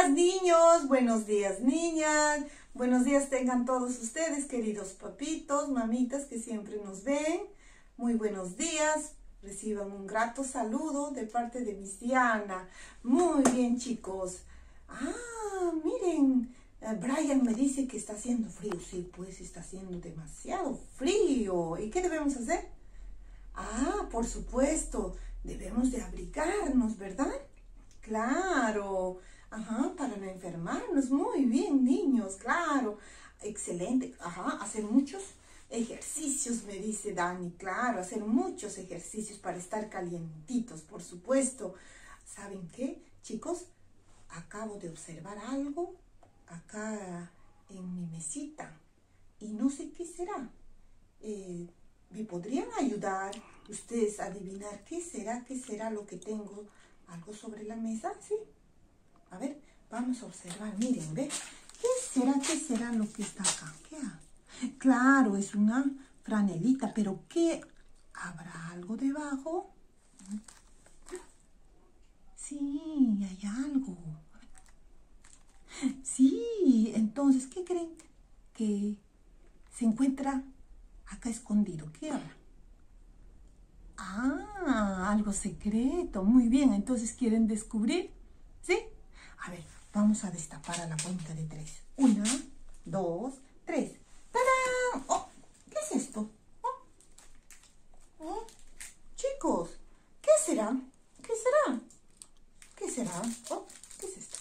días, niños, buenos días, niñas, buenos días tengan todos ustedes, queridos papitos, mamitas que siempre nos ven. Muy buenos días, reciban un grato saludo de parte de Miss Diana. Muy bien, chicos. Miren, Brian me dice que está haciendo frío. Sí, pues está haciendo demasiado frío. ¿Y qué debemos hacer? Por supuesto, debemos de abrigarnos, ¿verdad? Claro, para no enfermarnos. Muy bien, niños, claro. Excelente, hacer muchos ejercicios, me dice Dani. Claro, hacer muchos ejercicios para estar calientitos, por supuesto. ¿Saben qué, chicos? Acabo de observar algo acá en mi mesita y no sé qué será. ¿Me podrían ayudar ustedes a adivinar qué será lo que tengo? ¿Algo sobre la mesa? ¿Sí? A ver, vamos a observar. Miren, ¿ve? ¿Qué será lo que está acá? Claro, es una franelita, pero ¿qué? ¿Habrá algo debajo? Sí, hay algo. Sí, entonces, ¿qué creen que se encuentra acá escondido? ¿Qué habrá? Algo secreto. Muy bien, entonces, ¿quieren descubrir? ¿Sí? A ver, vamos a destapar a la cuenta de 3. 1, 2, 3. ¡Tarán! Oh, ¿qué es esto? Chicos, ¿qué será? ¿Qué será? ¿Qué será? Oh, ¿qué es esto?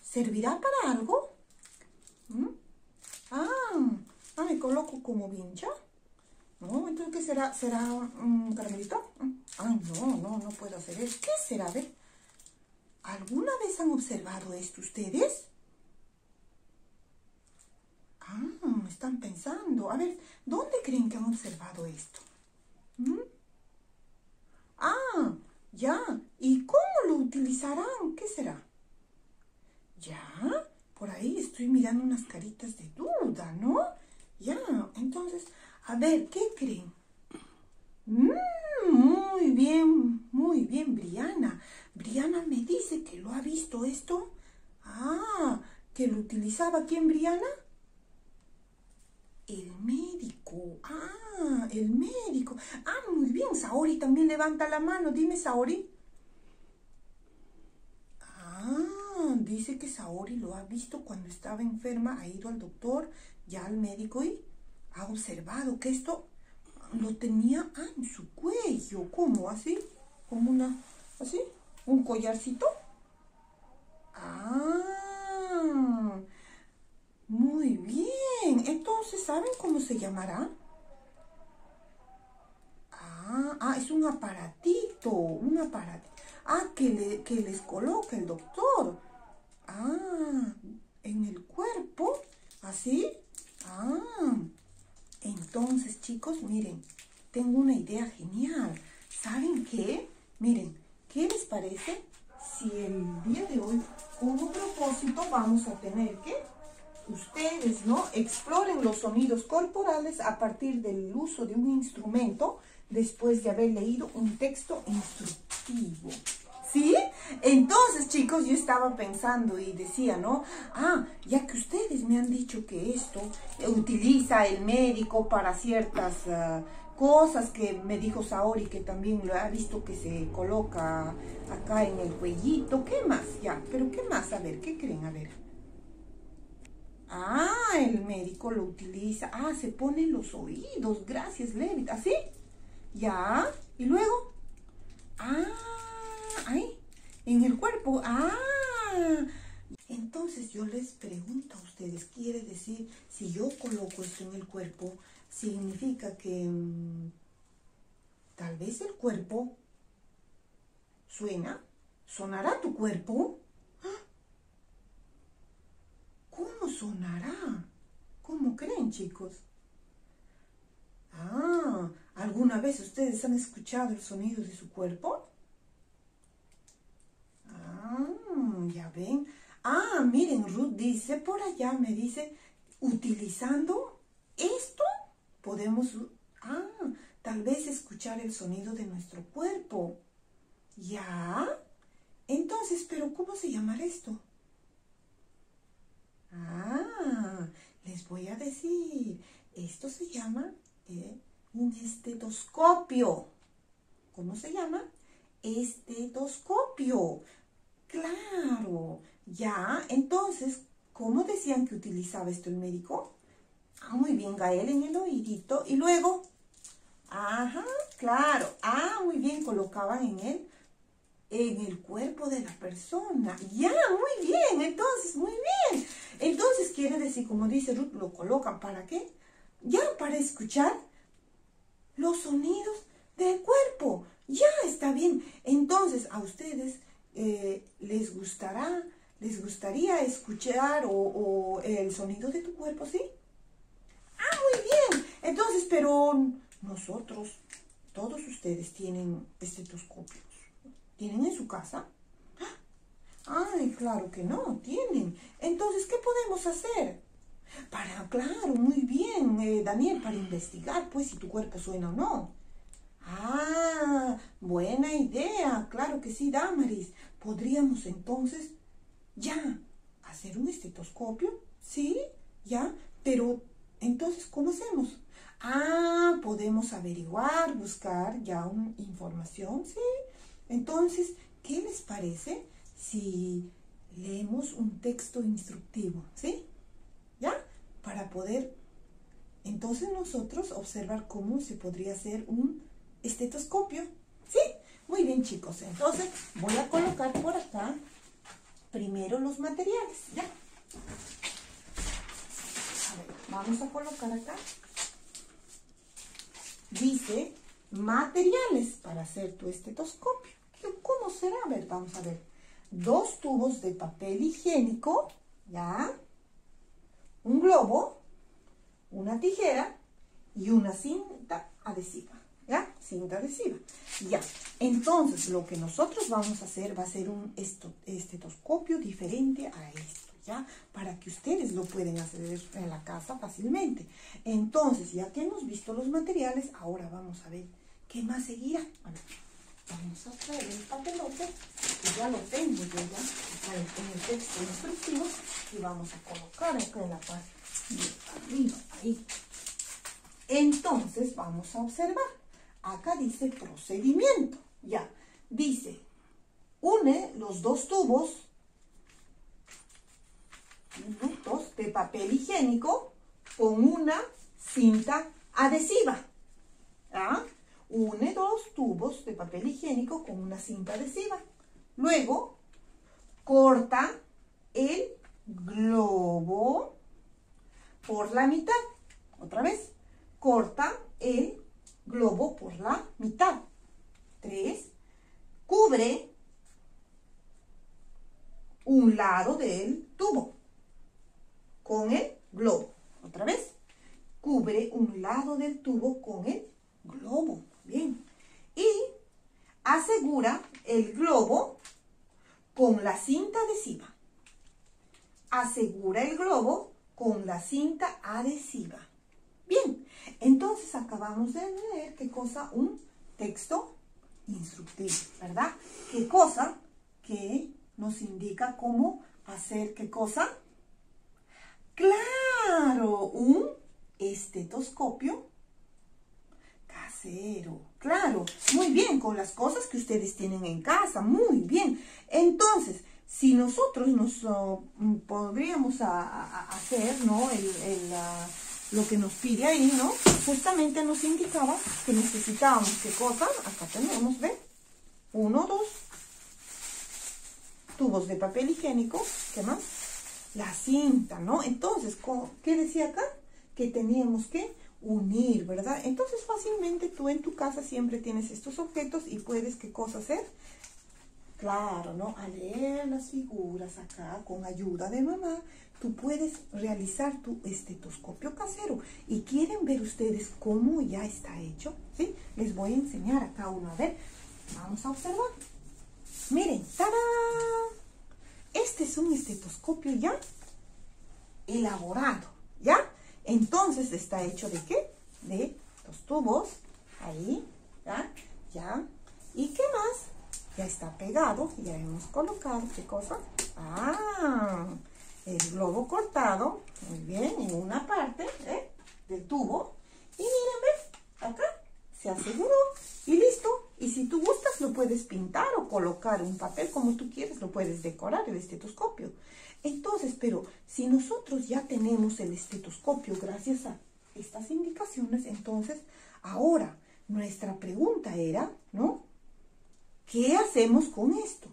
¿Servirá para algo? Me coloco como vincha. No, entonces, ¿qué será? ¿Será un caramelito? No puedo hacer eso. ¿Qué será? A ver, ¿alguna vez han observado esto ustedes? Están pensando. A ver, ¿dónde creen que han observado esto? Ya. ¿Y cómo lo utilizarán? ¿Qué será? Ya, por ahí estoy mirando unas caritas de duda, ¿no? Ya, entonces, a ver, ¿qué creen? Muy bien, Briana. Briana me dice que lo ha visto esto. ¿Que lo utilizaba quién, Briana? El médico. El médico. Muy bien, Saori también levanta la mano. Dime, Saori. Dice que Saori lo ha visto cuando estaba enferma, ha ido al doctor, ya al médico y ha observado que esto lo tenía en su cuello. ¿Cómo? ¿Así? ¿Como así? ¿Un collarcito? Muy bien. Entonces, ¿saben cómo se llamará? Es un aparatito, que les coloca el doctor. En el cuerpo, ¿así? Entonces, chicos, miren, tengo una idea genial. ¿Saben qué? Miren, ¿qué les parece si el día de hoy, como propósito, vamos a tener que ustedes, ¿no?, exploren los sonidos corporales a partir del uso de un instrumento después de haber leído un texto instructivo? ¿Sí? Entonces, chicos, yo estaba pensando y decía, ¿no? Ya que ustedes me han dicho que esto utiliza el médico para ciertas cosas, que me dijo Saori que también lo ha visto que se coloca acá en el cuellito. ¿Qué más? Ya, pero ¿qué más? A ver, ¿qué creen? A ver. El médico lo utiliza. Se pone en los oídos. Gracias, Levit. ¿Así? Ya. ¿Y luego? Ahí, en el cuerpo. Entonces yo les pregunto a ustedes, ¿quiere decir, si yo coloco esto en el cuerpo, significa que tal vez el cuerpo sonará tu cuerpo? ¿Cómo sonará? ¿Cómo creen, chicos? ¿Alguna vez ustedes han escuchado el sonido de su cuerpo? Ya ven. Miren, Ruth dice, por allá me dice, utilizando esto podemos, tal vez escuchar el sonido de nuestro cuerpo. ¿Ya? Entonces, ¿pero cómo se llamará esto? Ah, les voy a decir. Esto se llama un estetoscopio. ¿Cómo se llama? Estetoscopio. Claro. Ya, entonces, ¿cómo decían que utilizaba esto el médico? Ah, muy bien, Gael, en el oídito. Y luego, ajá, claro. Ah, muy bien, colocaban en el cuerpo de la persona. Ya, muy bien, entonces, muy bien. Entonces, quiere decir, como dice Ruth, lo colocan, ¿para qué? Ya, para escuchar los sonidos del cuerpo. Ya, está bien. Entonces, a ustedes les gustaría escuchar o el sonido de tu cuerpo, ¿sí? Ah, muy bien. Entonces, pero nosotros, todos ustedes tienen estetoscopios. ¿Tienen en su casa? Ay, claro que no, tienen. Entonces, ¿qué podemos hacer? Claro, muy bien, Daniel, para investigar, pues, si tu cuerpo suena o no. Ah, buena idea, claro que sí, Damaris. Podríamos entonces ya hacer un estetoscopio, ¿sí? Ya, pero entonces, ¿cómo hacemos? Ah, podemos averiguar, buscar ya una información, ¿sí? Entonces, ¿qué les parece si leemos un texto instructivo, ¿sí? ¿Ya? Para poder, entonces nosotros observar cómo se podría hacer un estetoscopio, ¿sí? Muy bien, chicos. Entonces, voy a colocar por acá primero los materiales, ¿ya? A ver, vamos a colocar acá. Dice materiales para hacer tu estetoscopio. ¿Cómo será? A ver, vamos a ver. 2 tubos de papel higiénico, ¿ya? Un globo, una tijera y una cinta adhesiva, ¿ya? Cinta adhesiva, ya. Entonces, lo que nosotros vamos a hacer va a ser un estetoscopio diferente a esto, ¿ya? Para que ustedes lo puedan hacer en la casa fácilmente. Entonces, ya que hemos visto los materiales, ahora vamos a ver qué más seguirá. A ver, vamos a traer el papelote, que ya lo tengo yo ya en el texto instructivo, y vamos a colocar acá en la parte de arriba, ahí. Entonces, vamos a observar. Acá dice procedimiento, ya. Dice, une los 2 tubos de papel higiénico con una cinta adhesiva, ¿ya? Une 2 tubos de papel higiénico con una cinta adhesiva. Luego, corta el globo por la mitad. Otra vez, corta el globo por la mitad. 3. Cubre un lado del tubo con el globo. Otra vez, cubre un lado del tubo con el globo. Bien. Y asegura el globo con la cinta adhesiva. Asegura el globo con la cinta adhesiva. Bien, entonces acabamos de leer, ¿qué cosa? Un texto instructivo, ¿verdad? ¿Qué cosa? Que nos indica cómo hacer, ¿qué cosa? ¡Claro! Un estetoscopio casero. Claro, muy bien, con las cosas que ustedes tienen en casa, muy bien. Entonces, si nosotros podríamos hacer, ¿no? Lo que nos pide ahí, ¿no? Justamente nos indicaba que necesitábamos, ¿qué cosa? Acá tenemos, ¿ven? 1, 2 tubos de papel higiénico, ¿qué más? La cinta, ¿no? Entonces, ¿qué decía acá? Que teníamos que unir, ¿verdad? Entonces, fácilmente tú en tu casa siempre tienes estos objetos y puedes, ¿qué cosa hacer? Claro, ¿no? Al leer las figuras acá, con ayuda de mamá, tú puedes realizar tu estetoscopio casero. ¿Y quieren ver ustedes cómo ya está hecho? ¿Sí? Les voy a enseñar acá uno. A ver, vamos a observar. Miren, ¡tarán! Este es un estetoscopio ya elaborado, ¿ya? Entonces, ¿está hecho de qué? De 2 tubos, ahí, ¿ya? ¿Ya? ¿Y qué más? Ya está pegado, ya hemos colocado, ¿qué cosa? Ah, el globo cortado, muy bien, en una parte del tubo. Y miren, ¿ven? Acá se aseguró y listo. Y si tú gustas, lo puedes pintar o colocar un papel como tú quieres, lo puedes decorar el estetoscopio. Entonces, pero si nosotros ya tenemos el estetoscopio gracias a estas indicaciones, entonces ahora nuestra pregunta era, ¿no? ¿Qué hacemos con esto?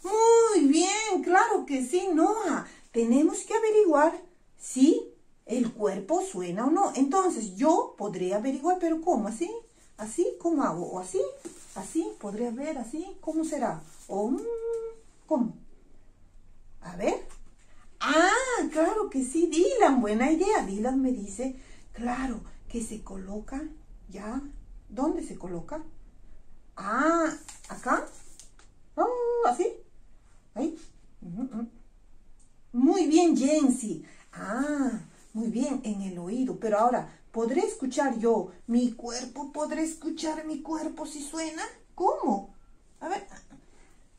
Muy bien, claro que sí, Noa. Tenemos que averiguar si el cuerpo suena o no. Entonces, yo podría averiguar, pero ¿cómo? ¿Así? ¿Así? ¿Cómo hago? ¿O así? ¿Así? ¿Podría ver así? ¿Cómo será? ¿O cómo? A ver. Ah, claro que sí, Dylan, buena idea. Dylan me dice, claro, que se coloca ya. ¿Dónde se coloca? Ah, acá. Oh, así. Ahí. Muy bien, Jensi. Ah, muy bien, en el oído. Pero ahora, ¿podré escuchar yo mi cuerpo? ¿Podré escuchar mi cuerpo si suena? ¿Cómo? A ver.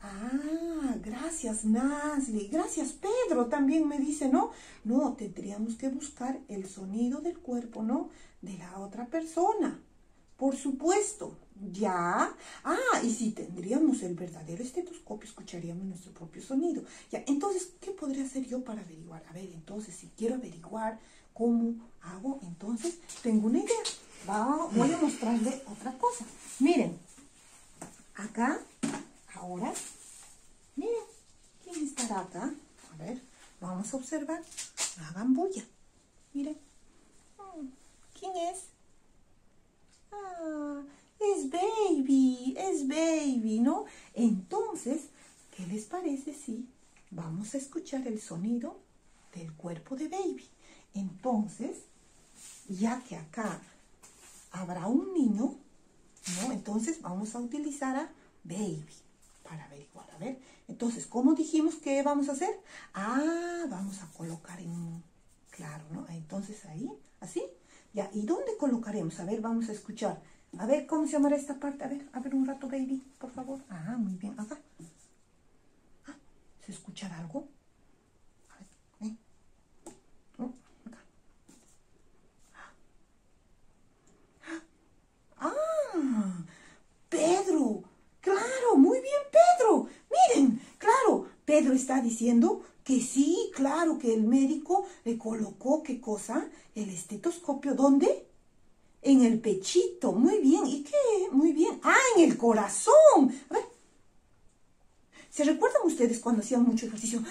Ah, gracias, Nasli. Gracias, Pedro. También me dice, ¿no? No, tendríamos que buscar el sonido del cuerpo, ¿no? De la otra persona. Por supuesto, ya. Ah, y si tendríamos el verdadero estetoscopio, escucharíamos nuestro propio sonido. Ya, entonces, ¿qué podría hacer yo para averiguar? A ver, entonces, si quiero averiguar cómo hago, entonces, tengo una idea. Voy a mostrarle otra cosa. Miren, acá, ahora, miren, ¿quién estará acá? A ver, vamos a observar. Hagan bulla. Miren, ¿quién es? Ah, es Baby, ¿no? Entonces, ¿qué les parece si vamos a escuchar el sonido del cuerpo de Baby? Entonces, ya que acá habrá un niño, ¿no? Entonces vamos a utilizar a Baby para averiguar. A ver, entonces, ¿cómo dijimos que vamos a hacer? Ah, vamos a colocar en... Claro, ¿no? Entonces ahí, así. Ya, ¿y dónde colocaremos? A ver, vamos a escuchar. A ver, ¿cómo se llamará esta parte? A ver un rato, Baby, por favor. Ah, muy bien, acá. Ah, ¿se escuchará algo? A ver, acá. Ah, Pedro. Claro, muy bien, Pedro. Miren, claro, Pedro está diciendo que sí, claro, que el médico le colocó, ¿qué cosa? El estetoscopio, ¿dónde? En el pechito, muy bien. ¿Y qué? Muy bien. Ah, en el corazón. A ver. ¿Se recuerdan ustedes cuando hacían mucho ejercicio?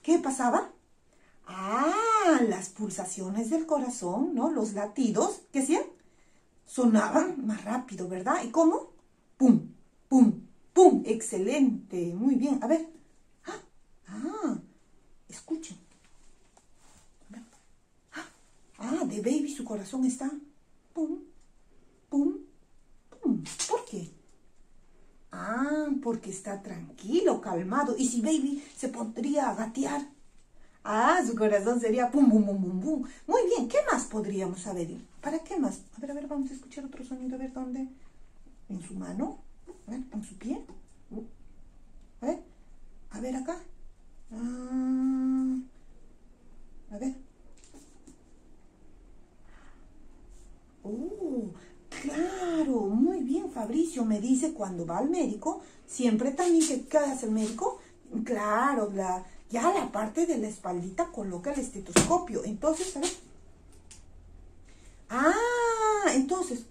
¿Qué pasaba? Ah, las pulsaciones del corazón, ¿no? Los latidos, ¿qué hacían? Sonaban más rápido, ¿verdad? ¿Y cómo? ¡Pum! ¡Pum! ¡Pum! Excelente, muy bien. A ver. Escuchen. A ver. Ah, de Baby su corazón está... Pum, pum, pum. ¿Por qué? Ah, porque está tranquilo, calmado. ¿Y si Baby se pondría a gatear? Ah, su corazón sería pum, pum, pum, pum, pum. Muy bien, ¿qué más podríamos saber? ¿Para qué más? A ver, vamos a escuchar otro sonido. A ver, ¿dónde? ¿En su mano? A ver, ¿en su pie? A ver acá. A ver. Claro, muy bien, Fabricio. Me dice cuando va al médico, siempre también, ¿qué hace el médico? Claro, ya la parte de la espaldita coloca el estetoscopio. Entonces, a ver. Ah, entonces,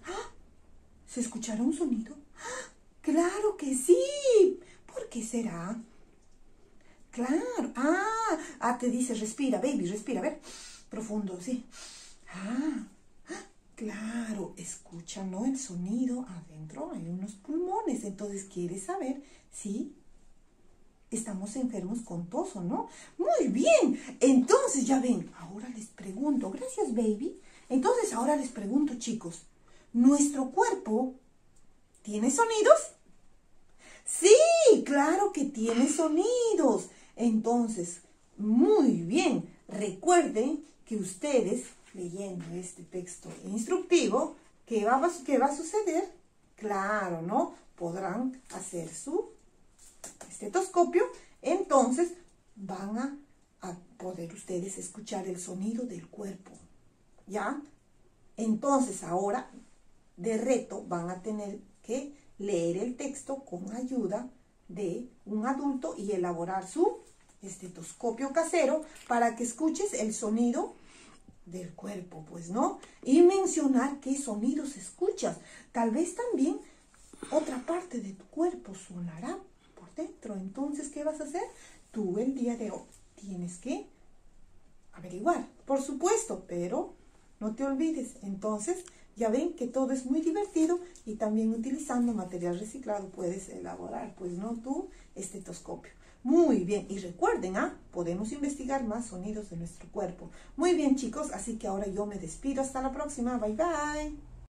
¿se escuchará un sonido? Claro que sí. ¿Por qué será? Claro. Te dice, respira, Baby, respira. A ver, profundo, sí. Claro, escucha, ¿no? El sonido adentro, hay unos pulmones. Entonces, ¿quieres saber si estamos enfermos con tos o no? Muy bien. Entonces, ya ven, ahora les pregunto. Gracias, Baby. Entonces, ahora les pregunto, chicos. ¿Nuestro cuerpo tiene sonidos? Sí, claro que tiene sonidos. Entonces, muy bien. Recuerden que ustedes, leyendo este texto instructivo, ¿qué va a suceder? Claro, ¿no? Podrán hacer su estetoscopio, entonces van a poder ustedes escuchar el sonido del cuerpo, ¿ya? Entonces ahora de reto van a tener que leer el texto con ayuda de un adulto y elaborar su estetoscopio casero para que escuches el sonido del cuerpo, pues, ¿no? Y mencionar qué sonidos escuchas. Tal vez también otra parte de tu cuerpo sonará por dentro. Entonces, ¿qué vas a hacer? Tú el día de hoy tienes que averiguar, por supuesto, pero no te olvides. Entonces, ya ven que todo es muy divertido y también utilizando material reciclado puedes elaborar, pues, ¿no? Tu estetoscopio. Muy bien, y recuerden, podemos investigar más sonidos de nuestro cuerpo. Muy bien, chicos, así que ahora yo me despido. Hasta la próxima. Bye, bye.